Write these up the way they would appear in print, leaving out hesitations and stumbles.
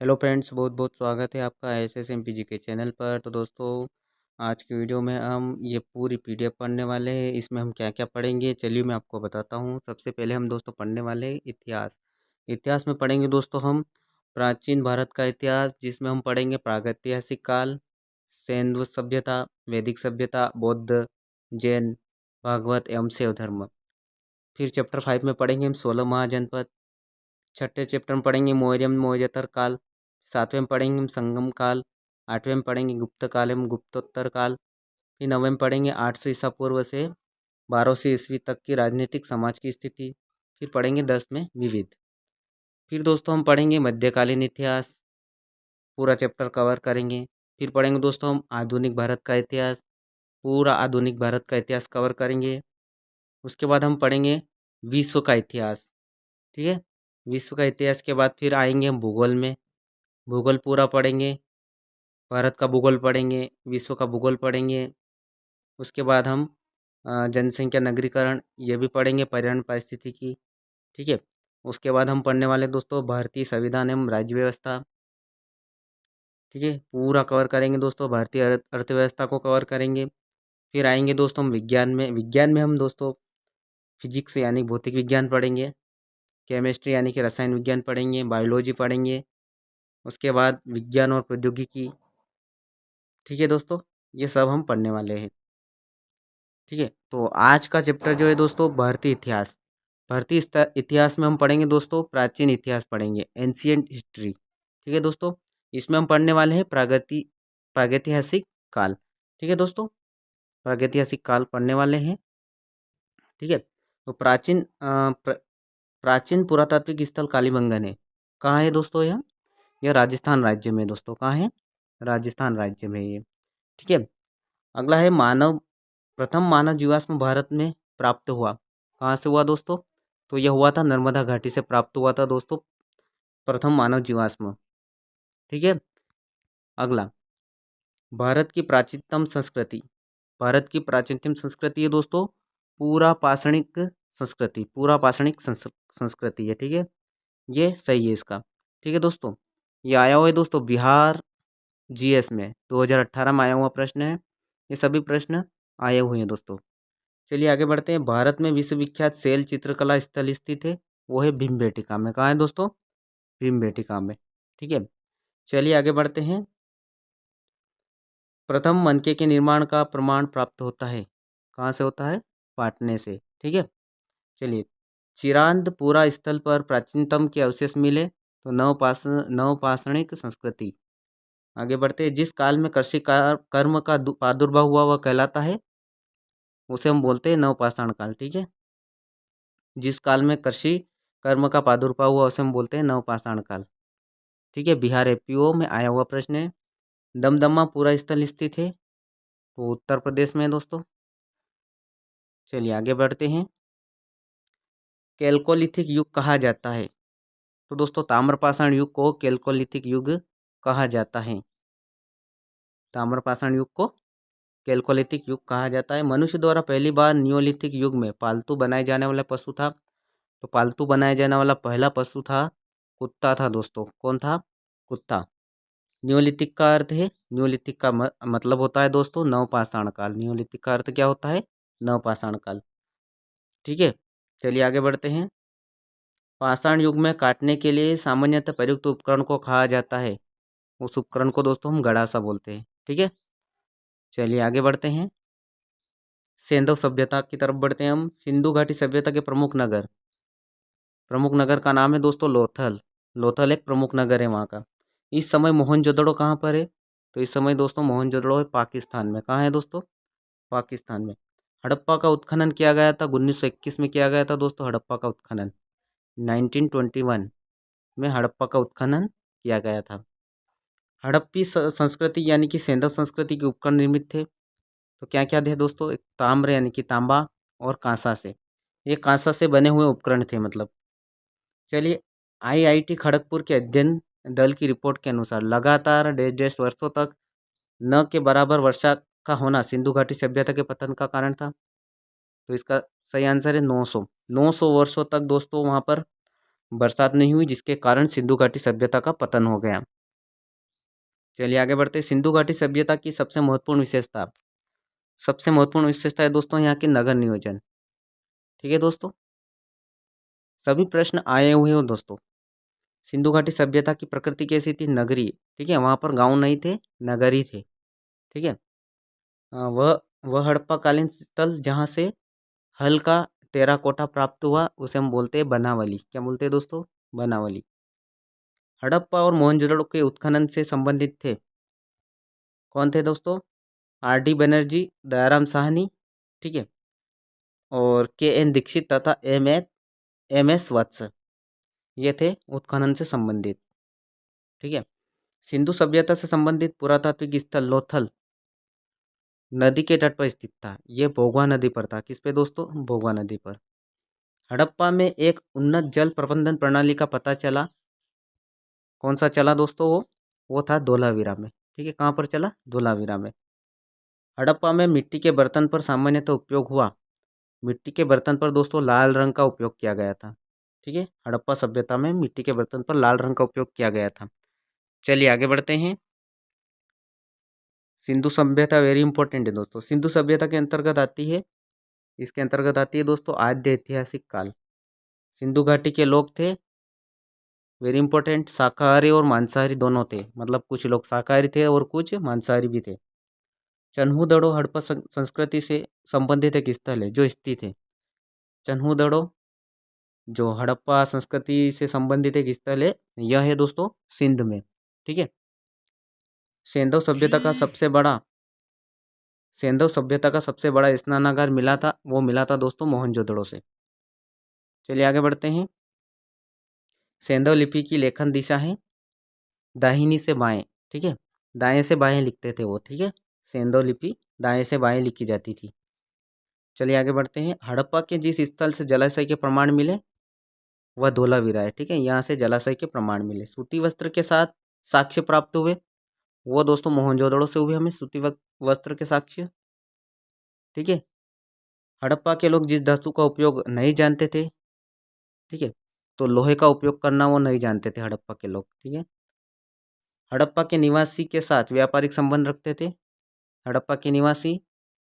Hello friends, बहुत बहुत स्वागत है आपका एसएसएमपीजी के चैनल पर। तो दोस्तों, आज की वीडियो में हम ये पूरी पीडीएफ पढ़ने वाले हैं। इसमें हम क्या क्या पढ़ेंगे चलिए मैं आपको बताता हूँ। सबसे पहले हम दोस्तों पढ़ने वाले हैं इतिहास। इतिहास में पढ़ेंगे दोस्तों हम प्राचीन भारत का इतिहास, जिसमें हम पढ़ेंगे प्रागैतिहासिक काल, सैन्य सभ्यता, वैदिक सभ्यता, बौद्ध, जैन, भागवत एवं शैव धर्म। फिर चैप्टर 5 में पढ़ेंगे हम 16 महाजनपद। छठे चैप्टर में पढ़ेंगे मौर्य मौर्योत्तर काल। सातवें में पढ़ेंगे हम संगम काल। आठवें में पढ़ेंगे गुप्त काल एवं गुप्तोत्तर काल। फिर नवें में पढ़ेंगे 800 ईसा पूर्व से 1200 ईस्वी तक की राजनीतिक समाज की स्थिति। फिर पढ़ेंगे 10 में विविध। फिर दोस्तों हम पढ़ेंगे मध्यकालीन इतिहास, पूरा चैप्टर कवर करेंगे। फिर पढ़ेंगे दोस्तों हम आधुनिक भारत का इतिहास, पूरा आधुनिक भारत का इतिहास कवर करेंगे। उसके बाद हम पढ़ेंगे विश्व का इतिहास। ठीक है, विश्व का इतिहास के बाद फिर आएंगे हम भूगोल में। भूगोल पूरा पढ़ेंगे, भारत का भूगोल पढ़ेंगे, विश्व का भूगोल पढ़ेंगे। उसके बाद हम जनसंख्या नगरीकरण ये भी पढ़ेंगे, पर्यावरण पारिस्थितिकी। ठीक है, उसके बाद हम पढ़ने वाले दोस्तों भारतीय संविधान एवं राज्य व्यवस्था। ठीक है, पूरा कवर करेंगे दोस्तों, भारतीय अर्थव्यवस्था को कवर करेंगे। फिर आएंगे दोस्तों हम विज्ञान में हम दोस्तों फिजिक्स यानी भौतिक विज्ञान पढ़ेंगे, केमिस्ट्री यानी कि रसायन विज्ञान पढ़ेंगे, बायोलॉजी पढ़ेंगे। उसके बाद विज्ञान और प्रौद्योगिकी। ठीक है दोस्तों, ये सब हम पढ़ने वाले हैं। ठीक है, तो आज का चैप्टर जो है दोस्तों भारतीय इतिहास। भारतीय इतिहास में हम पढ़ेंगे दोस्तों प्राचीन इतिहास पढ़ेंगे, एंशियंट हिस्ट्री। ठीक है दोस्तों, इसमें हम पढ़ने वाले हैं प्रागैतिहासिक काल। ठीक है दोस्तों, प्रागैतिहासिक काल पढ़ने वाले हैं। ठीक है, तो प्राचीन पुरातात्विक स्थल कालीबंगन है। कहाँ है दोस्तों यह राजस्थान राज्य में। दोस्तों कहाँ है? राजस्थान राज्य में ये। ठीक है, अगला है प्रथम मानव जीवाश्म भारत में प्राप्त हुआ। कहाँ से हुआ दोस्तों? तो यह हुआ था नर्मदा घाटी से प्राप्त हुआ था दोस्तों, प्रथम मानव जीवाश्म। ठीक है, अगला भारत की प्राचीनतम संस्कृति। भारत की प्राचीनतम संस्कृति है दोस्तों पूरा पाषाणिक संस्कृति, पूरा पाषाणिक संस्कृति है। ठीक है, ये सही है इसका। ठीक है दोस्तों, ये आया हुआ है दोस्तों बिहार जीएस में 2018 में आया हुआ प्रश्न है। ये सभी प्रश्न आए हुए हैं दोस्तों। चलिए आगे बढ़ते हैं। भारत में विश्वविख्यात शैल चित्रकला स्थल स्थित है, वो है भीमबेटका में। कहाँ है दोस्तों? भीमबेटका में। ठीक है, चलिए आगे बढ़ते हैं। प्रथम मनके के निर्माण का प्रमाण प्राप्त होता है। कहाँ से होता है? पाटने से। ठीक है, चलिए चिरांदपुरा स्थल पर प्राचीनतम के अवशेष मिले तो नवपाषाणिक संस्कृति। आगे बढ़ते हैं। जिस काल में कृषि कर्म का प्रादुर्भाव हुआ वह कहलाता है, उसे हम बोलते हैं नवपाषाण काल। ठीक है, जिस काल में कृषि कर्म का प्रादुर्भाव हुआ उसे हम बोलते हैं नवपाषाण काल। ठीक है, बिहार एपीओ में आया हुआ प्रश्न है। दमदमा पूरा स्थल स्थित है, तो उत्तर प्रदेश में है दोस्तों। चलिए आगे बढ़ते हैं। कैल्कोलिथिक युग कहा जाता है, तो दोस्तों ताम्रपाषाण युग को कैल्कोलिथिक युग कहा जाता है। ताम्रपाषाण युग को कैल्कोलिथिक युग कहा जाता है। मनुष्य द्वारा पहली बार नियोलिथिक युग में पालतू बनाए जाने वाला पशु था, तो पालतू बनाया जाने वाला पहला पशु था कुत्ता था दोस्तों। कौन था? कुत्ता। न्योलिथिक का अर्थ है, न्योलिथिक का मतलब होता है दोस्तों नवपाषाण काल। न्योलिथिक का अर्थ क्या होता है? नवपाषाण काल। ठीक है, चलिए आगे बढ़ते हैं। पाषाण युग में काटने के लिए सामान्यतः प्रयुक्त उपकरण को कहा जाता है, उस उपकरण को दोस्तों हम गड़ासा बोलते हैं। ठीक है, चलिए आगे बढ़ते हैं। सिंधु सभ्यता की तरफ बढ़ते हैं हम। सिंधु घाटी सभ्यता के प्रमुख नगर का नाम है दोस्तों लोथल। लोथल एक प्रमुख नगर है वहाँ का। इस समय मोहनजोदड़ो कहाँ पर है? तो इस समय दोस्तों मोहनजोदड़ो है पाकिस्तान में। कहाँ है दोस्तों? पाकिस्तान में। हड़प्पा का उत्खनन किया गया था 1921 में किया गया था दोस्तों, हड़प्पा का उत्खनन 1921 में हड़प्पा का उत्खनन किया गया था। हड़प्पी संस्कृति यानी कि सिंधु संस्कृति के उपकरण निर्मित थे, तो क्या क्या थे दोस्तों? एक ताम्र यानी कि तांबा और कांसा से, ये कांसा से बने हुए उपकरण थे मतलब। चलिए आईआईटी खड़गपुर के अध्ययन दल की रिपोर्ट के अनुसार लगातार डेढ़ डेढ़ वर्षों तक न के बराबर वर्षा का होना सिंधु घाटी सभ्यता के पतन का कारण था, तो इसका सही आंसर है 900 वर्षों तक दोस्तों वहाँ पर बरसात नहीं हुई, जिसके कारण सिंधु घाटी सभ्यता का पतन हो गया। चलिए आगे बढ़ते हैं। सिंधु घाटी सभ्यता की सबसे महत्वपूर्ण विशेषता। सबसे महत्वपूर्ण विशेषता है दोस्तों यहाँ के नगर नियोजन। ठीक है दोस्तों, सभी प्रश्न आए हुए हो दोस्तों। सिंधु घाटी सभ्यता की प्रकृति कैसी थी? नगरीय। ठीक है, वहाँ पर गांव नहीं थे, नगर ही थे। ठीक है, वह हड़प्पा कालीन स्थल जहाँ से हल्का टेराकोटा प्राप्त हुआ उसे हम बोलते हैं बनावली। क्या बोलते हैं दोस्तों? बनावली। हड़प्पा और मोहनजोदड़ो के उत्खनन से संबंधित थे। कौन थे दोस्तों? आर.डी. बनर्जी, दयाराम साहनी, ठीक है, और के.एन. दीक्षित तथा एम.एस. वत्स, ये थे उत्खनन से संबंधित। ठीक है, सिंधु सभ्यता से संबंधित पुरातात्विक स्थल लोथल नदी के तट पर स्थित था। ये भोगवा नदी पर था। किस पे दोस्तों? भोगवा नदी पर। हड़प्पा में एक उन्नत जल प्रबंधन प्रणाली का पता चला। कौन सा चला दोस्तों? वो था धोलावीरा में। ठीक है, कहाँ पर चला? धोलावीरा में। हड़प्पा में मिट्टी के बर्तन पर सामान्यतः उपयोग हुआ। मिट्टी के बर्तन पर दोस्तों लाल रंग का उपयोग किया गया था। ठीक है, हड़प्पा सभ्यता में मिट्टी के बर्तन पर लाल रंग का उपयोग किया गया था। चलिए आगे बढ़ते हैं। सिंधु सभ्यता वेरी इंपॉर्टेंट है दोस्तों। सिंधु सभ्यता के अंतर्गत आती है, इसके अंतर्गत आती है दोस्तों आद्य ऐतिहासिक काल। सिंधु घाटी के लोग थे वेरी इंपॉर्टेंट, शाकाहारी और मांसाहारी दोनों थे। मतलब कुछ लोग शाकाहारी थे और कुछ मांसाहारी भी थे। चन्हू-दड़ो हड़प्पा संस्कृति से संबंधित एक स्थल है जो स्थित है। चन्हू-दड़ो जो हड़प्पा संस्कृति से संबंधित एक स्थल है, यह है दोस्तों सिंध में। ठीक है, सेंधव सभ्यता का सबसे बड़ा स्नानागार मिला था, वो मिला था दोस्तों मोहनजोदड़ो से। चलिए आगे बढ़ते हैं। सेंधव लिपि की लेखन दिशा है दाहिनी से बाएं। ठीक है, दाएं से बाएं लिखते थे वो। ठीक है, सेंधव लिपि दाएं से बाएं लिखी जाती थी। चलिए आगे बढ़ते हैं। हड़प्पा के जिस स्थल से जलाशय के प्रमाण मिले वह धोलावीरा है। ठीक है, यहाँ से जलाशय के प्रमाण मिले। सूती वस्त्र के साथ साक्ष्य प्राप्त हुए, वो दोस्तों मोहनजोदड़ो से हुए हमें सूती वस्त्र के साक्ष्य। ठीक है, हड़प्पा के लोग जिस धातु का उपयोग नहीं जानते थे, ठीक है, तो लोहे का उपयोग करना वो नहीं जानते थे हड़प्पा के लोग। ठीक है, हड़प्पा के निवासी के साथ व्यापारिक संबंध रखते थे। हड़प्पा के निवासी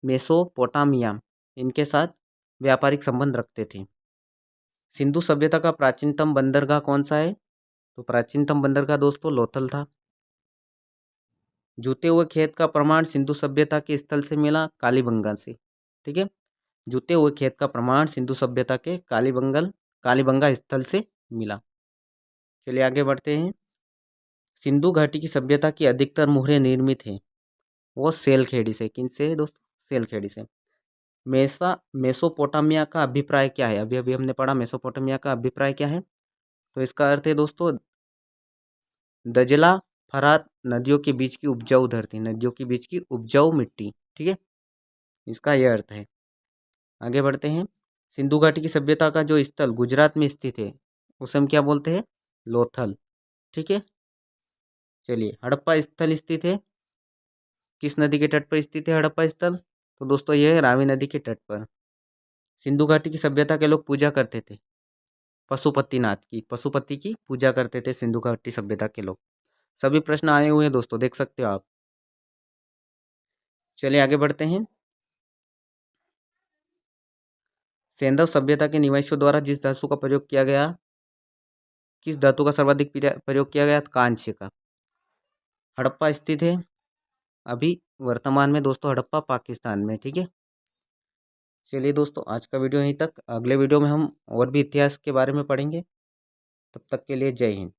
मेसोपोटामिया, इनके साथ व्यापारिक संबंध रखते थे। सिंधु सभ्यता का प्राचीनतम बंदरगाह कौन सा है? तो प्राचीनतम बंदरगाह दोस्तों लोथल था। जूते हुए खेत का प्रमाण सिंधु सभ्यता के स्थल से मिला, कालीबंगा से। ठीक है, जूते हुए खेत का प्रमाण सिंधु सभ्यता के कालीबंगा स्थल से मिला। चलिए आगे बढ़ते हैं। सिंधु घाटी की सभ्यता की अधिकतर मुहरें निर्मित हैं, वो सेलखेड़ी से। किन से दोस्तों? सेलखेड़ी से। मेसोपोटामिया का अभिप्राय क्या है? अभी अभी हमने पढ़ा मेसोपोटामिया का अभिप्राय क्या है। तो इसका अर्थ है दोस्तों दजला फरात नदियों के बीच की उपजाऊ धरती, नदियों के बीच की उपजाऊ मिट्टी। ठीक है, इसका यह अर्थ है। आगे बढ़ते हैं। सिंधु घाटी की सभ्यता का जो स्थल गुजरात में स्थित है उसे हम क्या बोलते हैं? लोथल। ठीक है, चलिए हड़प्पा स्थल स्थित है किस नदी के तट पर स्थित है? हड़प्पा स्थल तो दोस्तों यह है रावी नदी के तट पर। सिंधु घाटी की सभ्यता के लोग पूजा करते थे पशुपति की पूजा करते थे सिंधु घाटी सभ्यता के लोग। सभी प्रश्न आए हुए हैं दोस्तों, देख सकते हो आप। चलिए आगे बढ़ते हैं। सेंधव सभ्यता के निवासियों द्वारा जिस धातु का प्रयोग किया गया, किस धातु का सर्वाधिक प्रयोग किया गया? कांस्य का। हड़प्पा स्थित है अभी वर्तमान में दोस्तों, हड़प्पा पाकिस्तान में। ठीक है, चलिए दोस्तों आज का वीडियो यहीं तक। अगले वीडियो में हम और भी इतिहास के बारे में पढ़ेंगे। तब तक के लिए जय हिंद।